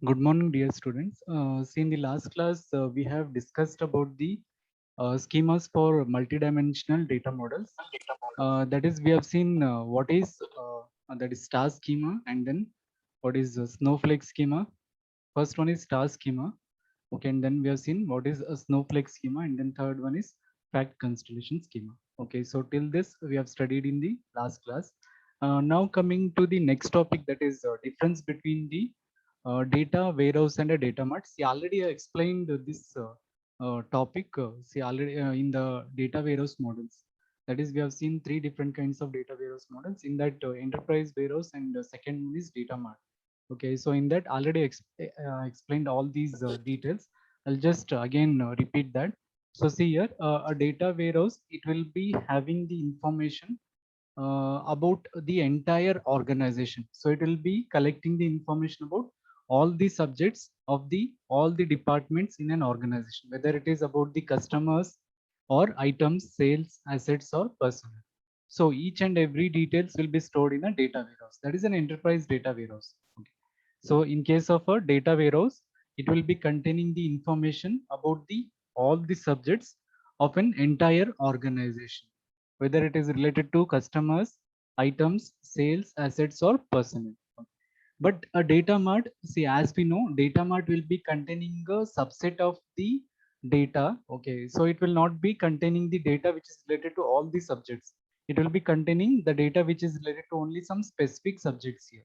Good morning, dear students. See, in the last class, we have discussed about the schemas for multidimensional data models. That is, we have seen what is that is star schema, and then what is snowflake schema. First one is star schema. Okay, and then we have seen what is a snowflake schema, and then third one is fact constellation schema. Okay, so till this we have studied in the last class. Now coming to the next topic, that is difference between the data warehouse and a data mart. See, already I explained this topic. See, already in the data warehouse models. That is, we have seen three different kinds of data warehouse models. In that, enterprise warehouse, and second one is data mart. Okay, so in that already explained all these details. I'll just again repeat that. So see here, a data warehouse, it will be having the information about the entire organization. So it will be collecting the information about all the subjects of the all the departments in an organization, whether it is about the customers or items, sales, assets, or personnel. So each and every details will be stored in a data warehouse. That is an enterprise data warehouse. Okay. So in case of a data warehouse, it will be containing the information about the all the subjects of an entire organization, whether it is related to customers, items, sales, assets, or personnel. But a data mart, see, as we know, data mart will be containing a subset of the data. Okay, so it will not be containing the data which is related to all the subjects. It will be containing the data which is related to only some specific subjects here.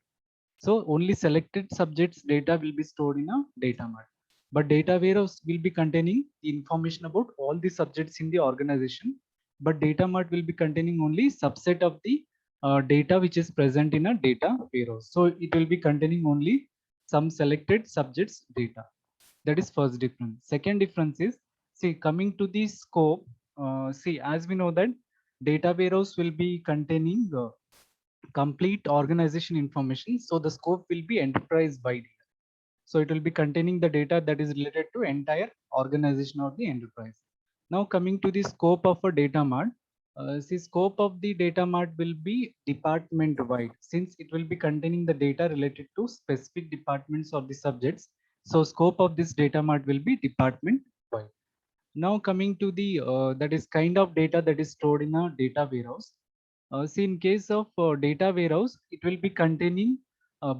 So only selected subjects data will be stored in a data mart. But data warehouse will be containing the information about all the subjects in the organization. But data mart will be containing only subset of the data which is present in a data warehouse. So it will be containing only some selected subjects data. That is first difference. Second difference is, see, coming to the scope. See, as we know that data warehouse will be containing complete organization information. So the scope will be enterprise wide. So it will be containing the data that is related to entire organization of the enterprise. Now coming to the scope of a data mart, the scope of the data mart will be department wide, since it will be containing the data related to specific departments of the subjects. So scope of this data mart will be department wide. Now coming to the that is kind of data that is stored in a data warehouse. See, in case of data warehouse, it will be containing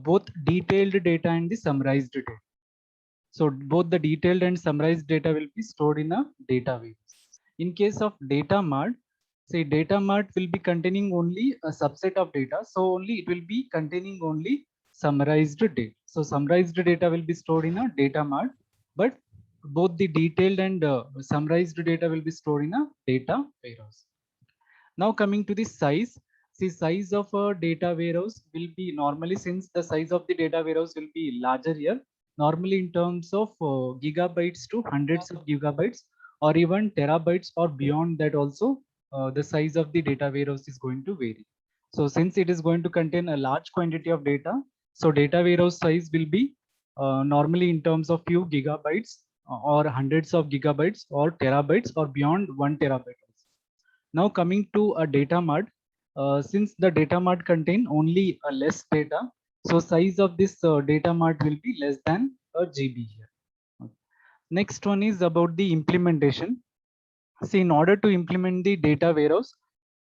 both detailed data and the summarized data. So both the detailed and summarized data will be stored in a database. In case of data mart, say data mart will be containing only a subset of data. So only it will be containing only summarized data. So summarized data will be stored in a data mart, but both the detailed and summarized data will be stored in a data warehouse. Now coming to the size, see, size of a data warehouse will be normally, since the size of the data warehouse will be larger here, normally in terms of gigabytes to hundreds of gigabytes, or even terabytes or beyond that also, the size of the data warehouse is going to vary. So since it is going to contain a large quantity of data, so data warehouse size will be normally in terms of few gigabytes or hundreds of gigabytes or terabytes or beyond 1 terabyte. Now coming to a data mart, since the data mart contain only a less data, so size of this data mart will be less than a GB here. Okay. Next one is about the implementation. See, in order to implement the data warehouse,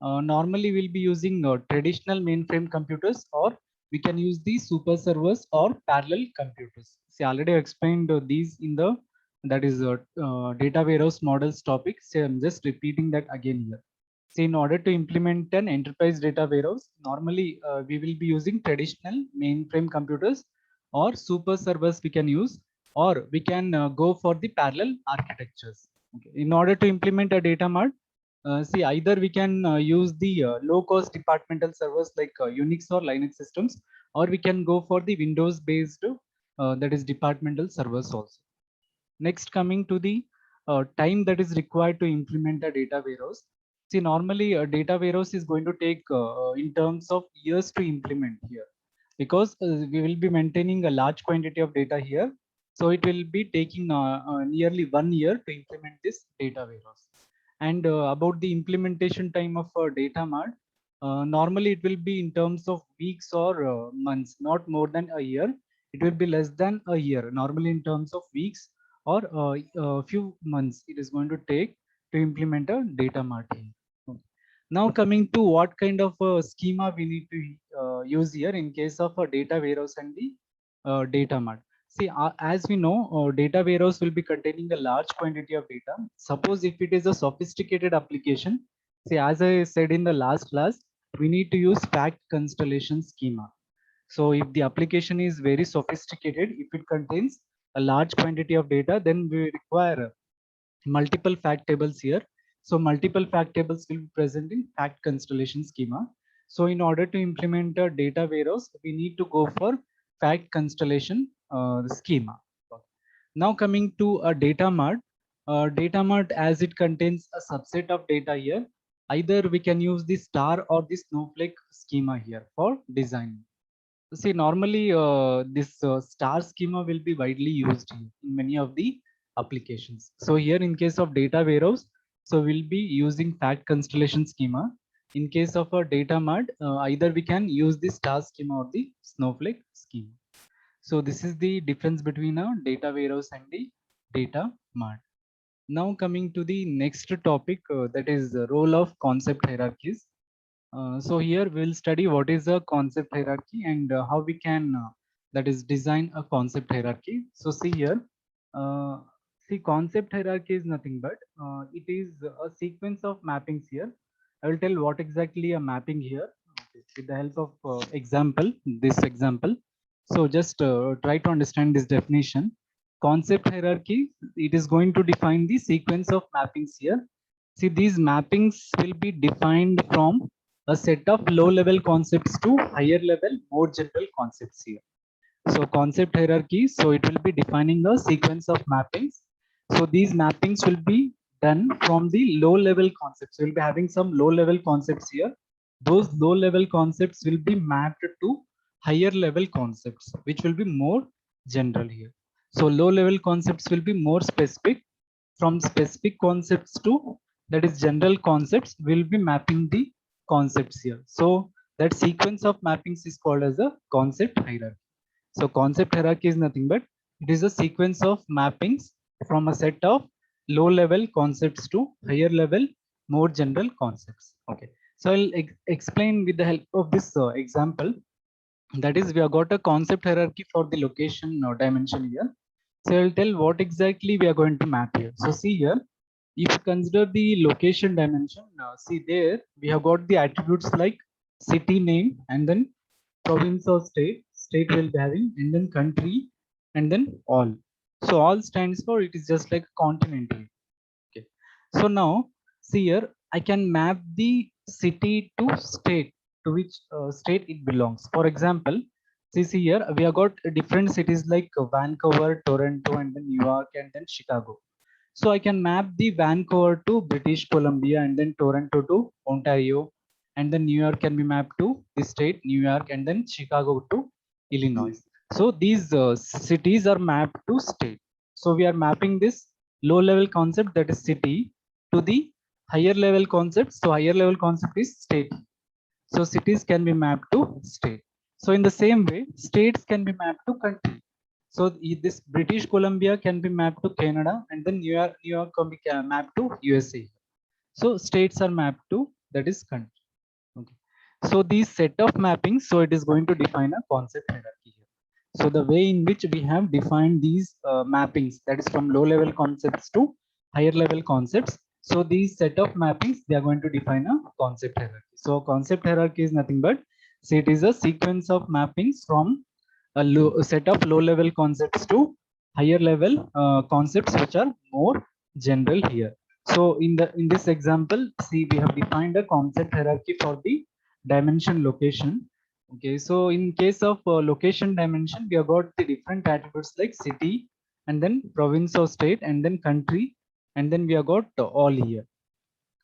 normally we'll be using traditional mainframe computers, or we can use the super servers or parallel computers. See, already I explained these in the that is data warehouse models topic. So I'm just repeating that again here. See, in order to implement an enterprise data warehouse, normally we will be using traditional mainframe computers or super servers we can use, or we can go for the parallel architectures. Okay. In order to implement a data mart, see, either we can use the low-cost departmental servers like Unix or Linux systems, or we can go for the Windows-based that is departmental servers also. Next, coming to the time that is required to implement a data warehouse. See, normally a data warehouse is going to take in terms of years to implement here, because we will be maintaining a large quantity of data here. So it will be taking nearly 1 year to implement this data warehouse. And about the implementation time of data mart, normally it will be in terms of weeks or months, not more than a year. it will be less than a year. Normally in terms of weeks or a few months, it is going to take to implement a data mart here. Okay. Now coming to what kind of schema we need to use here in case of a data warehouse and the data mart. See, as we know, data warehouse will be containing a large quantity of data. Suppose if it is a sophisticated application, see, as I said in the last class, we need to use fact constellation schema. So if the application is very sophisticated, if it contains a large quantity of data, then we require multiple fact tables here. So multiple fact tables will be present in fact constellation schema. So in order to implement a data warehouse, we need to go for fact constellation schema. Now coming to a data mart as it contains a subset of data here. Either we can use the star or the snowflake schema here for design. See, normally this star schema will be widely used in many of the applications. So here in case of data warehouse, so we'll be using fact constellation schema. In case of a data mart, either we can use the star schema or the snowflake schema. So this is the difference between a data warehouse and the data mart. Now coming to the next topic, that is the role of concept hierarchies. So here we'll study what is a concept hierarchy and how we can that is design a concept hierarchy. So see here, uh, see concept hierarchy is nothing but it is a sequence of mappings here. I will tell what exactly a mapping here with the help of example, this example. So just try to understand this definition. Concept hierarchy, it is going to define the sequence of mappings here. See, these mappings will be defined from a set of low level concepts to higher level, more general concepts here. So concept hierarchy, so it will be defining a sequence of mappings. So these mappings will be done from the low level concepts. We'll be having some low level concepts here. Those low level concepts will be mapped to higher level concepts, which will be more general here. So low level concepts will be more specific. From specific concepts to that is general concepts, we'll be mapping the concepts here. So that sequence of mappings is called as a concept hierarchy. So concept hierarchy is nothing but it is a sequence of mappings from a set of low level concepts to higher level, more general concepts. Okay. So I'll explain with the help of this example. That is, we have got a concept hierarchy for the location dimension here. So I'll tell what exactly we are going to map here. So see here, if you consider the location dimension, see there we have got the attributes like city name and then province or state will be having, and then country, and then all. So all stands for it is just like continent. Okay. So now see here, I can map the city to state to which state it belongs. For example, see here we have got different cities like Vancouver, Toronto, and then New York, and then Chicago. So I can map the Vancouver to British Columbia and then Toronto to Ontario, and then New York can be mapped to the state New York, and then Chicago to Illinois. So these cities are mapped to state. So we are mapping this low level concept, that is city, to the higher level concept. So higher level concept is state. So cities can be mapped to state. So in the same way, states can be mapped to country. So this British Columbia can be mapped to Canada, and then New York can be mapped to USA. So states are mapped to that is country. Okay. So these set of mappings, so it is going to define a concept hierarchy here. So the way in which we have defined these mappings, that is from low level concepts to higher level concepts. So these set of mappings, they are going to define a concept hierarchy. So concept hierarchy is nothing but, see, it is a sequence of mappings from a set of low level concepts to higher level concepts which are more general here. So in this example, see, we have defined a concept hierarchy for the dimension location. Okay, so in case of location dimension, we have got the different attributes like city, and then province or state, and then country, and then we have got all here.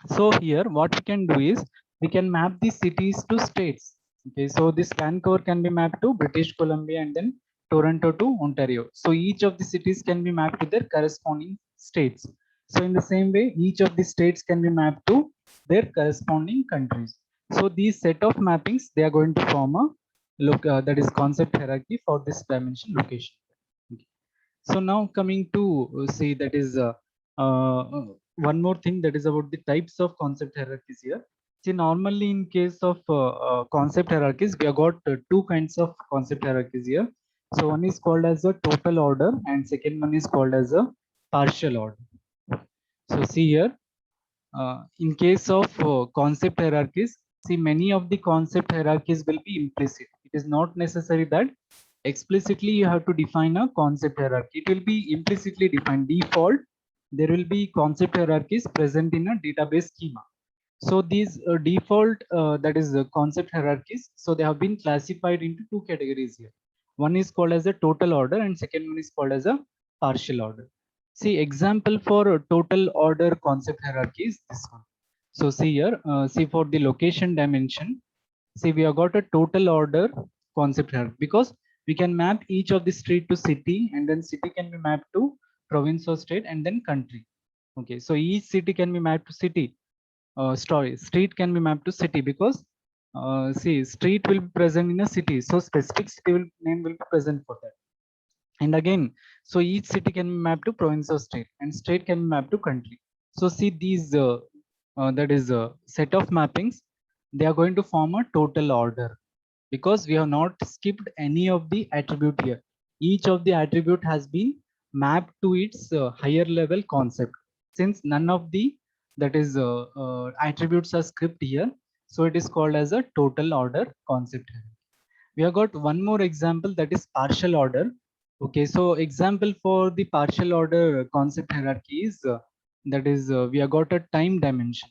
So here what we can do is we can map the cities to states. Okay, so this Vancouver can be mapped to British Columbia, and then Toronto to Ontario. So each of the cities can be mapped to their corresponding states. So in the same way, each of the states can be mapped to their corresponding countries. So these set of mappings, they are going to form a that is concept hierarchy for this dimension location. Okay. So now coming to see that is one more thing, that is about the types of concept hierarchies here. See, normally in case of concept hierarchies, we have got two kinds of concept hierarchies here. So one is called as a total order and second one is called as a partial order. So see here, in case of concept hierarchies, see, many of the concept hierarchies will be implicit. It is not necessary that explicitly you have to define a concept hierarchy. It will be implicitly defined. Default, there will be concept hierarchies present in a database schema. So these default, that is concept hierarchies, so they have been classified into two categories here. One is called as a total order and second one is called as a partial order. See, example for total order concept hierarchy is this one. So see here, see for the location dimension, see we have got a total order concept here because we can map each of the street to city, and then city can be mapped to province or state and then country. Okay, so each city can be mapped to city. Street can be mapped to city because see, street will be present in a city, so specific city name will be present for that. And again, so each city can be mapped to province or state, and state can be mapped to country. So see these that is a set of mappings, they are going to form a total order because we have not skipped any of the attribute here. Each of the attribute has been mapped to its higher level concept. Since none of the that is attributes are skipped here, so it is called as a total order concept. We have got one more example, that is partial order. Okay, so example for the partial order concept hierarchy is that is we have got a time dimension.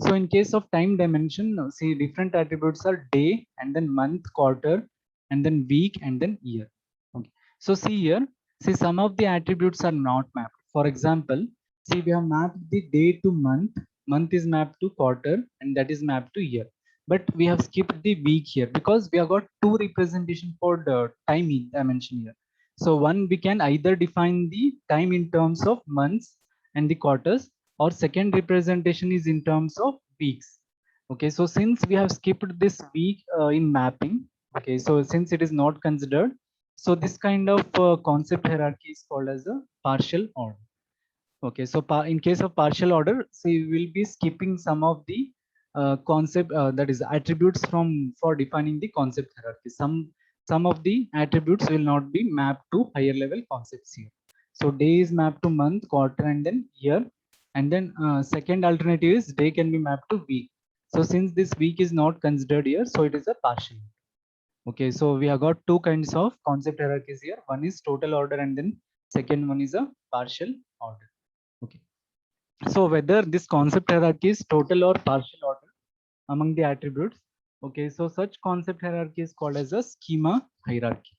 So in case of time dimension, see, different attributes are day and then month, quarter, and then week and then year. Okay. So see here, see, some of the attributes are not mapped. For example, see, we have mapped the day to month is mapped to quarter, and that is mapped to year. But we have skipped the week here because we have got two representation for the time dimension here. So one, we can either define the time in terms of months and the quarters, or second representation is in terms of weeks. Okay, so since we have skipped this week in mapping, okay, so since it is not considered, so this kind of concept hierarchy is called as a partial order. Okay, so in case of partial order, so we will be skipping some of the concept that is attributes from for defining the concept hierarchy. Some of the attributes will not be mapped to higher level concepts here. So day is mapped to month, quarter, and then year. And then second alternative is day can be mapped to week. So since this week is not considered here, so it is a partial. Okay, so we have got two kinds of concept hierarchies here. One is total order and then second one is a partial order. Okay. So whether this concept hierarchy is total or partial order among the attributes. Okay, so such concept hierarchy is called as a schema hierarchy.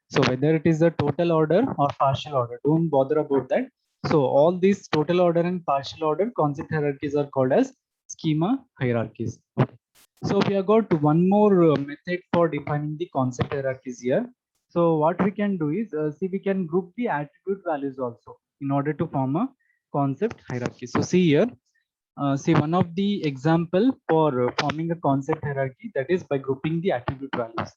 So whether it is a total order or partial order, don't bother about that. So all these total order and partial order concept hierarchies are called as schema hierarchies. Okay. So we have got one more method for defining the concept hierarchies here. So what we can do is, see, we can group the attribute values also in order to form a concept hierarchy. So see here, see, one of the example for forming a concept hierarchy, that is by grouping the attribute values.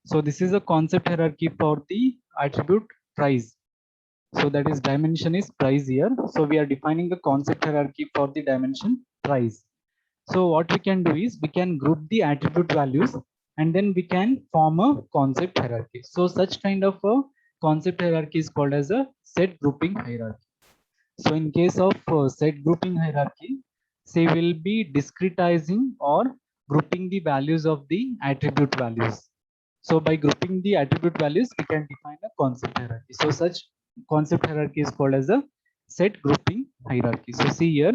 So this is a concept hierarchy for the attribute price. So that is dimension is price here. So we are defining the concept hierarchy for the dimension price. So what we can do is we can group the attribute values and then we can form a concept hierarchy. So such kind of a concept hierarchy is called as a set grouping hierarchy. So in case of set grouping hierarchy, say will be discretizing or grouping the values of the attribute values. So by grouping the attribute values, we can define a concept hierarchy. So such concept hierarchy is called as a set grouping hierarchy. So see here,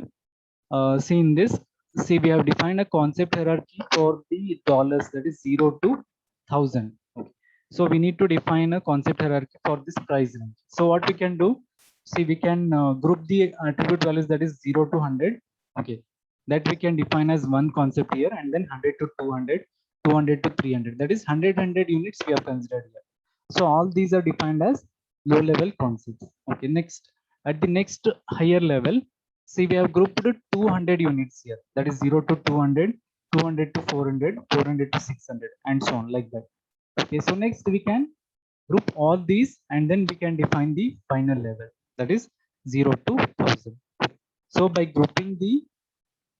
see in this, see we have defined a concept hierarchy for the dollars, that is 0 to 1000. Okay. So we need to define a concept hierarchy for this price range. So what we can do, see, we can group the attribute values, that is 0 to 100. Okay, that we can define as one concept here, and then 100 to 200, 200 to 300, that is 100 units we have considered here. So all these are defined as low level concepts. Okay, next, at the next higher level, see, we have grouped 200 units here, that is 0 to 200, 200 to 400, 400 to 600, and so on like that. Okay, so next we can group all these and then we can define the final level, that is 0 to 1000. So by grouping the,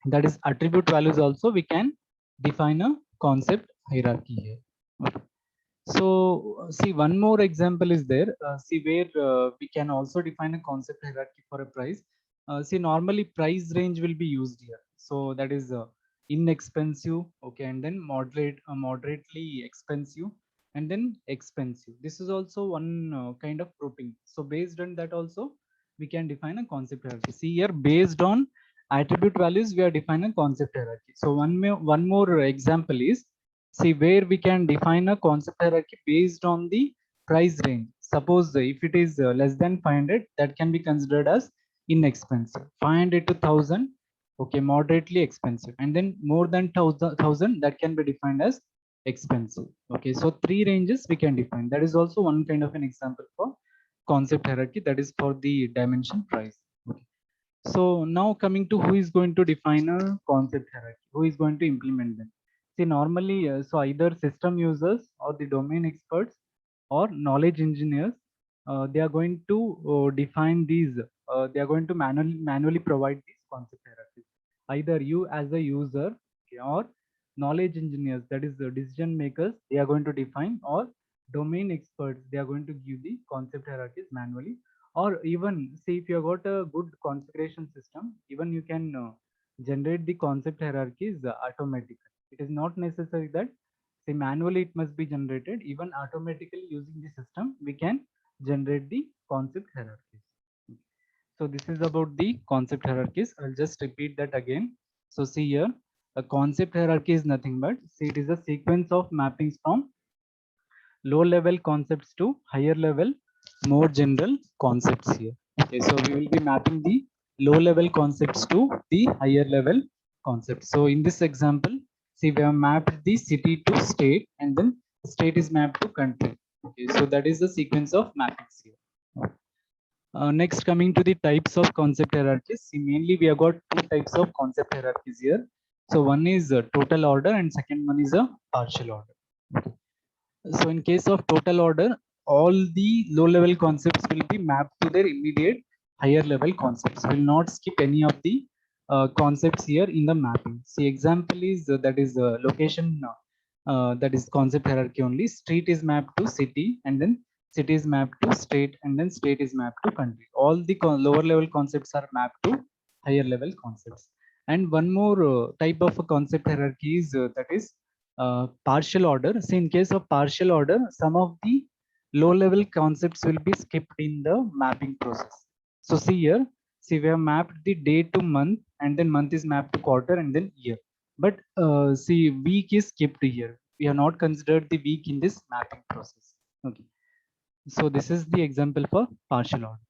that is attribute values also, we can define a concept hierarchy here. Okay. So see, one more example is there. See where we can also define a concept hierarchy for a price. See, normally price range will be used here. So that is inexpensive, okay, and then moderately expensive, and then expensive. This is also one kind of grouping. So based on that also, we can define a concept hierarchy. See here, based on attribute values, we are defining a concept hierarchy. So one more example is, see where we can define a concept hierarchy based on the price range. Suppose if it is less than 500, that can be considered as inexpensive. 500 to 1000, okay, moderately expensive, and then more than 1000, that can be defined as expensive. Okay, so three ranges we can define. That is also one kind of an example for concept hierarchy, that is for the dimension price. Okay. So now coming to who is going to define a concept hierarchy, who is going to implement them. See, normally, so either system users or the domain experts or knowledge engineers, they are going to define these. They are going to manually provide these concept hierarchies. Either you as a user, okay, or knowledge engineers, that is the decision makers, they are going to define, or domain experts, they are going to give the concept hierarchies manually. Or even see, if you have got a good configuration system, even you can generate the concept hierarchies automatically. It is not necessary that, say, manually it must be generated. Even automatically using the system, we can generate the concept hierarchies. So this is about the concept hierarchies. I'll just repeat that again. So see here, a concept hierarchy is nothing but, see, it is a sequence of mappings from low level concepts to higher level, more general concepts here. Okay, so we will be mapping the low level concepts to the higher level concepts. So in this example, see, we have mapped the city to state, and then state is mapped to country. Okay, so that is the sequence of mappings here. Next, coming to the types of concept hierarchies. See, mainly we have got two types of concept hierarchies here. So one is total order, and second one is a partial order. So in case of total order, all the low level concepts will be mapped to their immediate higher level concepts. Will not skip any of the concepts here in the mapping. See, example is that is location, that is concept hierarchy only. Street is mapped to city, and then city is mapped to state, and then state is mapped to country. All the lower level concepts are mapped to higher level concepts. And one more type of a concept hierarchy is that is partial order. So in case of partial order, some of the low level concepts will be skipped in the mapping process. So see here, see, we have mapped the day to month, and then month is mapped to quarter, and then year. But see, week is skipped here. We have not considered the week in this mapping process. Okay. So this is the example for partial order.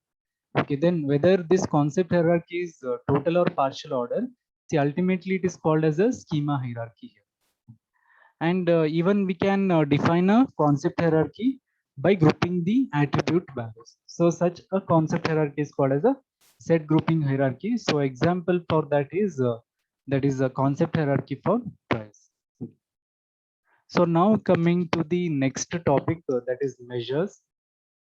Okay, then whether this concept hierarchy is total or partial order, see, ultimately it is called as a schema hierarchy here. And even we can define a concept hierarchy by grouping the attribute values. So such a concept hierarchy is called as a set grouping hierarchy. So example for that is a concept hierarchy for price. So now coming to the next topic, that is measures.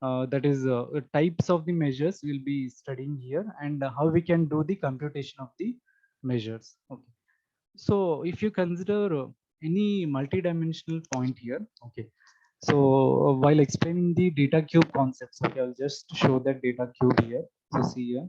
That is types of the measures we'll be studying here, and how we can do the computation of the measures. Okay. So if you consider any multi-dimensional point here, okay. So while explaining the data cube concepts, okay, I'll just show that data cube here. So see here.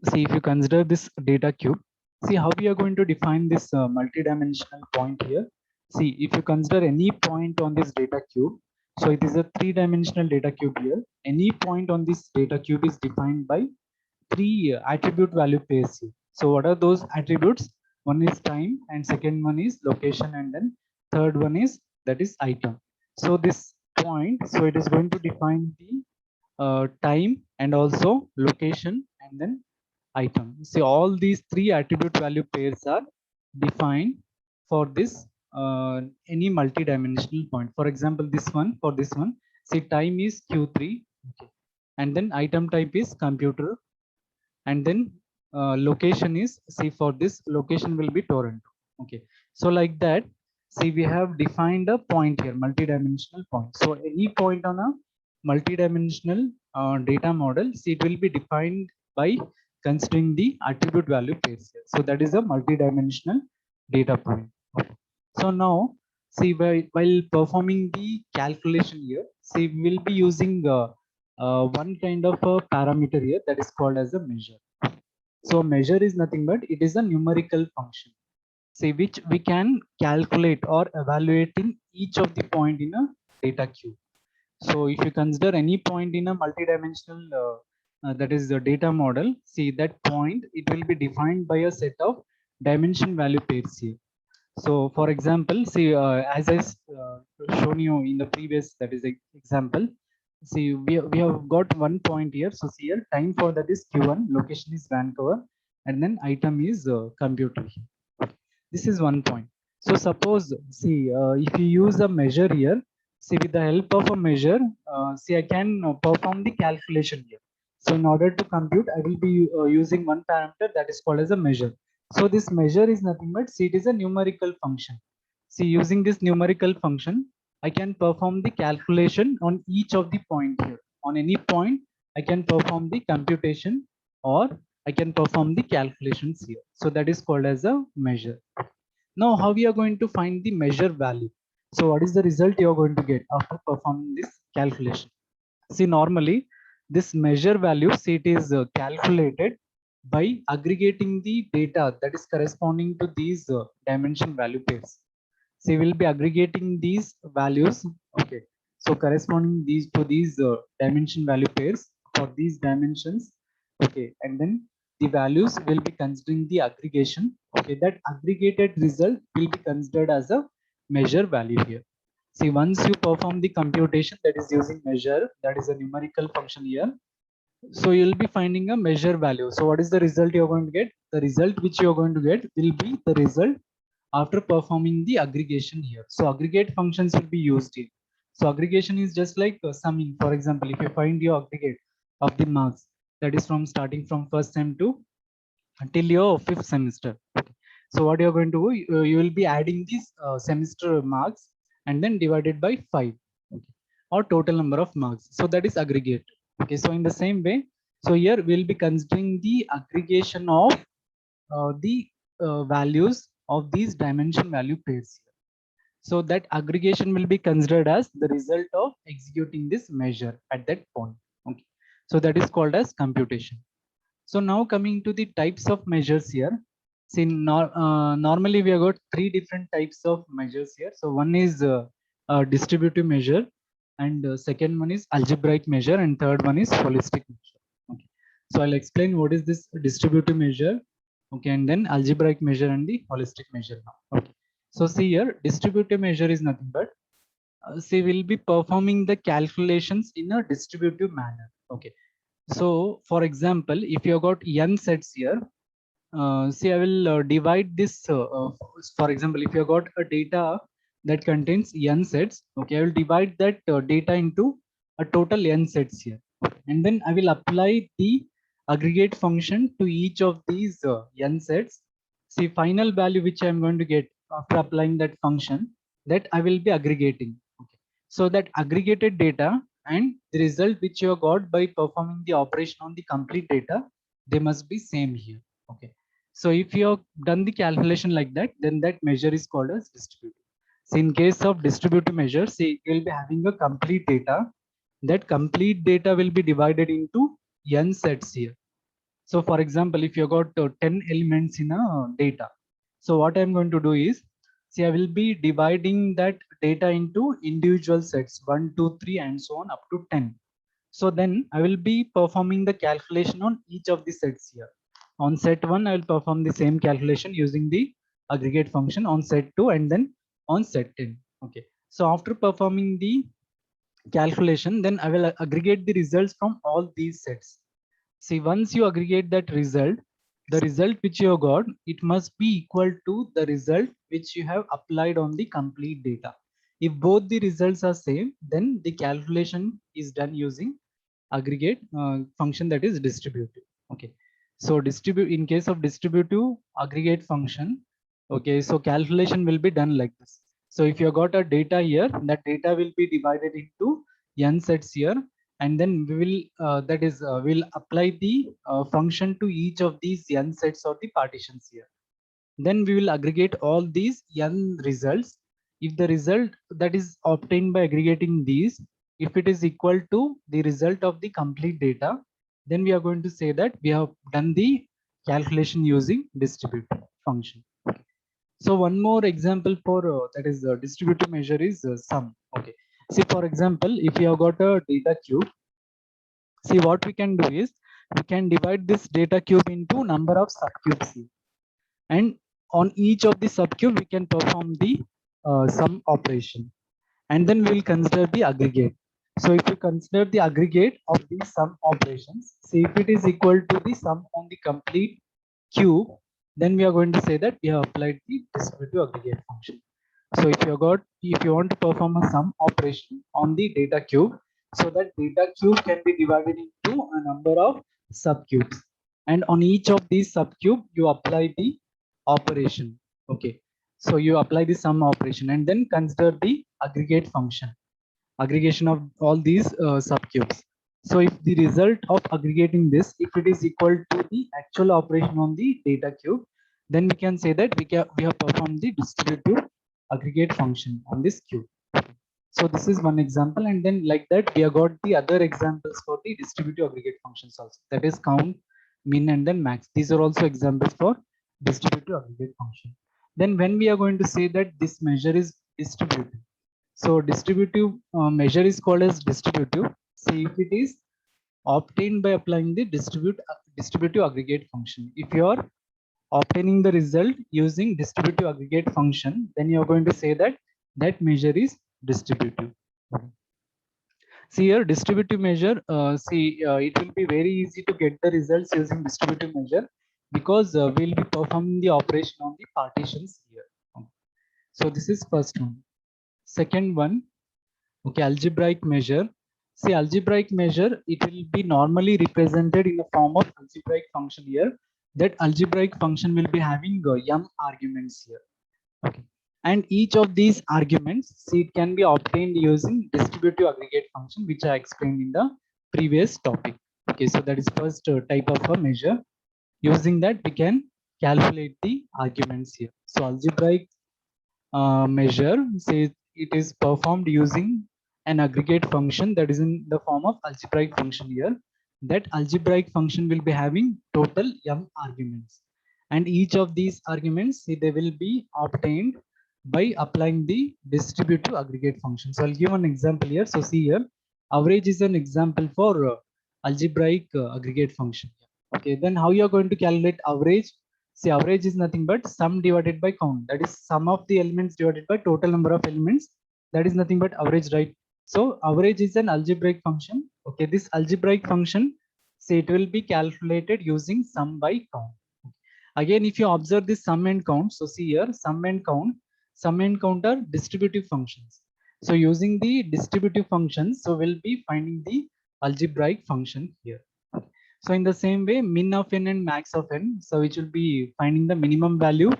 See, if you consider this data cube, see how we are going to define this multi-dimensional point here. See, if you consider any point on this data cube, so it is a three-dimensional data cube here. Any point on this data cube is defined by three attribute value pairs here. So what are those attributes? One is time, and second one is location, and then third one is, that is, item. So this point, so it is going to define the time and also location and then item. See, all these three attribute value pairs are defined for this any multi-dimensional point. For example, this one, for this one, see, time is Q3, okay, and then item type is computer, and then location is, see, for this location will be Toronto. Okay, so like that, see, we have defined a point here, multi-dimensional point. So any point on a multi-dimensional data model, see, it will be defined by considering the attribute value pairs here. So that is a multi-dimensional data point. Okay. So now, see, while performing the calculation here, see, we will be using one kind of a parameter here that is called as a measure. So measure is nothing but it is a numerical function, say, which we can calculate or evaluate in each of the point in a data cube. So if you consider any point in a multidimensional that is the data model, see that point, it will be defined by a set of dimension value pairs here. So for example, see, as I shown you in the previous, that is example, see, we have got one point here. So see here, time for that is Q1, location is Vancouver, and then item is computer here. This is one point. So suppose, see, if you use a measure here, see, with the help of a measure, see, I can perform the calculation here. So in order to compute, I will be using one parameter that is called as a measure. So this measure is nothing but, see, it is a numerical function. See, using this numerical function, I can perform the calculation on each of the point here. On any point, I can perform the computation or I can perform the calculations here. So that is called as a measure. Now, how we are going to find the measure value? So what is the result you are going to get after performing this calculation? See, normally this measure value, see, it is calculated by aggregating the data that is corresponding to these dimension value pairs. So we'll be aggregating these values. Okay, so corresponding these to these dimension value pairs for these dimensions. Okay, and then the values will be considering the aggregation. Okay, that aggregated result will be considered as a measure value here. See, once you perform the computation that is using measure, that is a numerical function here. So you'll be finding a measure value. So what is the result you're going to get? The result which you're going to get will be the result after performing the aggregation here. So aggregate functions will be used here. So aggregation is just like summing. For example, if you find your aggregate of the marks, that is from starting from first sem to until your fifth semester. Okay. So what you're going to do, you will be adding these semester marks and then divided by 5, okay, or total number of marks. So that is aggregate. Okay. So in the same way, so here we'll be considering the aggregation of the values of these dimension value pairs. So that aggregation will be considered as the result of executing this measure at that point. Okay. So that is called as computation. So now coming to the types of measures here. See, normally we have got three different types of measures here. So one is distributive measure, and second one is algebraic measure, and third one is holistic measure. Okay. So I'll explain what is this distributive measure. Okay, and then algebraic measure and the holistic measure now. Okay. So see here, distributive measure is nothing but say we'll be performing the calculations in a distributive manner. Okay. So for example, if you have got n sets here, see, I will divide this. For example, if you have got a data that contains n sets, okay, I will divide that data into a total n sets here. Okay. And then I will apply the aggregate function to each of these n sets. See, final value which I am going to get after applying that function, that I will be aggregating. Okay. So that aggregated data and the result which you have got by performing the operation on the complete data, they must be same here. Okay. So if you have done the calculation like that, then that measure is called as distributive. So in case of distributive measure, see, you will be having a complete data. That complete data will be divided into n sets here. So for example, if you got 10 elements in a data, so what I'm going to do is, see, I will be dividing that data into individual sets, 1, 2, 3, and so on up to 10. So then I will be performing the calculation on each of the sets here. On set 1, I will perform the same calculation using the aggregate function on set 2 and then on set 10. Okay. So after performing the calculation, then I will aggregate the results from all these sets. See, once you aggregate that result, the result which you have got, it must be equal to the result which you have applied on the complete data. If both the results are same, then the calculation is done using aggregate function that is distributive. Okay. So in case of distributive aggregate function, okay, so calculation will be done like this. So if you got a data here, that data will be divided into n sets here, and then we will we'll apply the function to each of these n sets or the partitions here. Then we will aggregate all these n results. If the result that is obtained by aggregating these, if it is equal to the result of the complete data, then we are going to say that we have done the calculation using distributive function. So one more example for that is distributive measure is sum. Okay. See, for example, if you have got a data cube, see what we can do is we can divide this data cube into number of subcubes here, and on each of the subcube we can perform the sum operation, and then we will consider the aggregate. So if you consider the aggregate of the sum operations, see if it is equal to the sum on the complete cube, then we are going to say that we have applied the distributive aggregate function. So if you want to perform a sum operation on the data cube, so that data cube can be divided into a number of subcubes, and on each of these subcube you apply the operation. Okay, so you apply the sum operation and then consider the aggregate function, aggregation of all these subcubes. So if the result of aggregating this, if it is equal to the actual operation on the data cube, then we can say that we have performed the distributive aggregate function on this cube. So this is one example, and then like that we have got the other examples for the distributive aggregate functions also. That is count, min, and then max. These are also examples for distributive aggregate function. Then when we are going to say that this measure is distributive, so distributive measure is called as distributive. See if it is obtained by applying the distributive aggregate function. If you are obtaining the result using distributive aggregate function, then you are going to say that that measure is distributive. See here, distributive measure, it will be very easy to get the results using distributive measure, because we'll be performing the operation on the partitions here. So this is first one. Second one, okay, algebraic measure. See, algebraic measure, it will be normally represented in the form of algebraic function here. That algebraic function will be having m arguments here. Okay. And each of these arguments, see, it can be obtained using distributive aggregate function, which I explained in the previous topic. Okay, so that is first type of a measure. Using that, we can calculate the arguments here. So algebraic measure, say it is performed using an aggregate function that is in the form of algebraic function here. That algebraic function will be having total m arguments, and each of these arguments, see, they will be obtained by applying the distributive aggregate function. So I'll give an example here. So see here, average is an example for algebraic aggregate function. Okay, then how you are going to calculate average? See, average is nothing but sum divided by count. That is sum of the elements divided by total number of elements. That is nothing but average, right? So average is an algebraic function. Okay, this algebraic function, say, it will be calculated using sum by count. Again, if you observe this sum and count, so see here, sum and count are distributive functions. So using the distributive functions, so we'll be finding the algebraic function here. So in the same way, min of n and max of n, so which will be finding the minimum value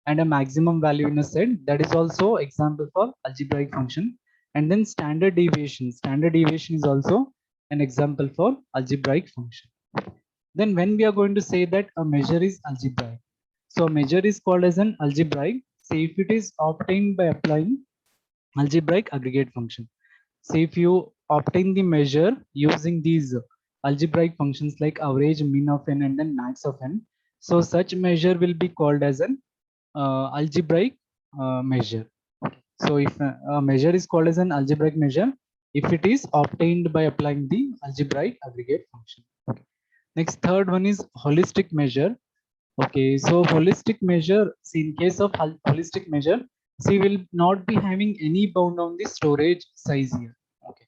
and a maximum value in a set. That is also example for algebraic function. And then standard deviation. Standard deviation is also an example for algebraic function. Then when we are going to say that a measure is algebraic, so a measure is called as an algebraic. Say if it is obtained by applying algebraic aggregate function. So if you obtain the measure using these algebraic functions like average, min of n, and then max of n, so such measure will be called as an algebraic measure. Okay. So if a measure is called as an algebraic measure, if it is obtained by applying the algebraic aggregate function. Okay. Next, third one is holistic measure. Okay, so holistic measure, see, in case of holistic measure, see, will not be having any bound on the storage size here. Okay,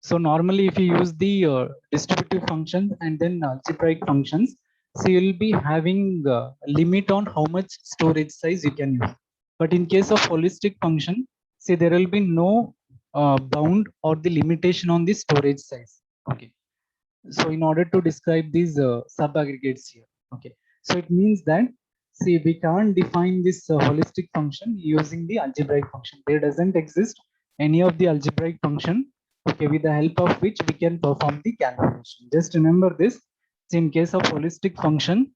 so normally if you use the distributive function and then algebraic functions, so you'll be having a limit on how much storage size you can use. But in case of holistic function, see, there will be no bound or the limitation on the storage size. Okay, so in order to describe these sub aggregates here. Okay, so it means that, see, we can't define this holistic function using the algebraic function. There doesn't exist any of the algebraic function, okay, with the help of which we can perform the calculation. Just remember this. So in case of holistic function,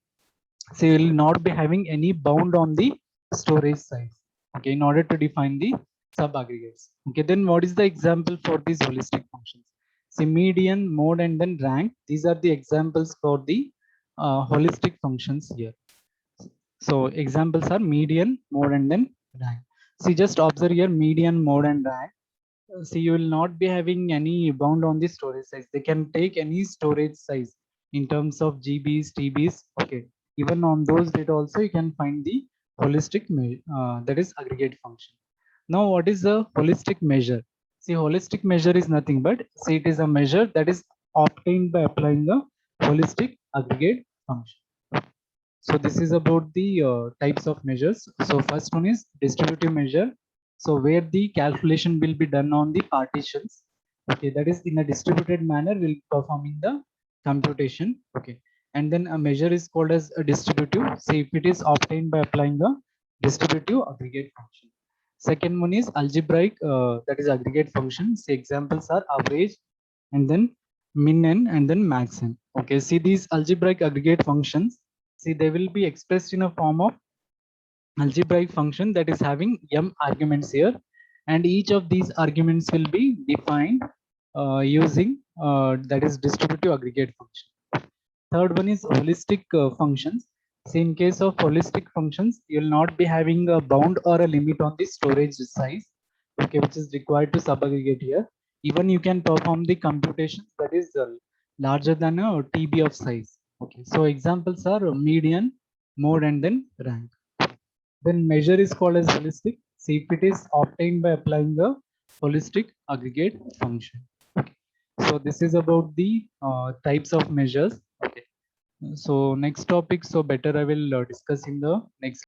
so you will not be having any bound on the storage size, okay, in order to define the sub aggregates. Okay, then what is the example for these holistic functions? See, median, mode, and then rank. These are the examples for the holistic functions here. So examples are median, mode, and then rank. See, just observe here median, mode, and rank. See, you will not be having any bound on the storage size. They can take any storage size in terms of GBs, TBs. Okay, even on those data also you can find the holistic that is aggregate function. Now, what is a holistic measure? See, holistic measure is nothing but, see, it is a measure that is obtained by applying a holistic aggregate function. So this is about the types of measures. So first one is distributive measure. So where the calculation will be done on the partitions. Okay, that is in a distributed manner will performing the computation. Okay, and then a measure is called as a distributive. So if it is obtained by applying the distributive aggregate function. Second one is algebraic, that is aggregate function. Say examples are average, and then min n, and then max n. Okay, see these algebraic aggregate functions. See, they will be expressed in a form of algebraic function that is having m arguments here, and each of these arguments will be defined using that is distributive aggregate function. Third one is holistic functions. So in case of holistic functions, you will not be having a bound or a limit on the storage size, okay, which is required to subaggregate here. Even you can perform the computations that is larger than a TB of size. Okay, so examples are median, mode, and then rank. Then measure is called as holistic. See if it is obtained by applying the holistic aggregate function. Okay. So this is about the types of measures. Okay. So next topic, so better I will discuss in the next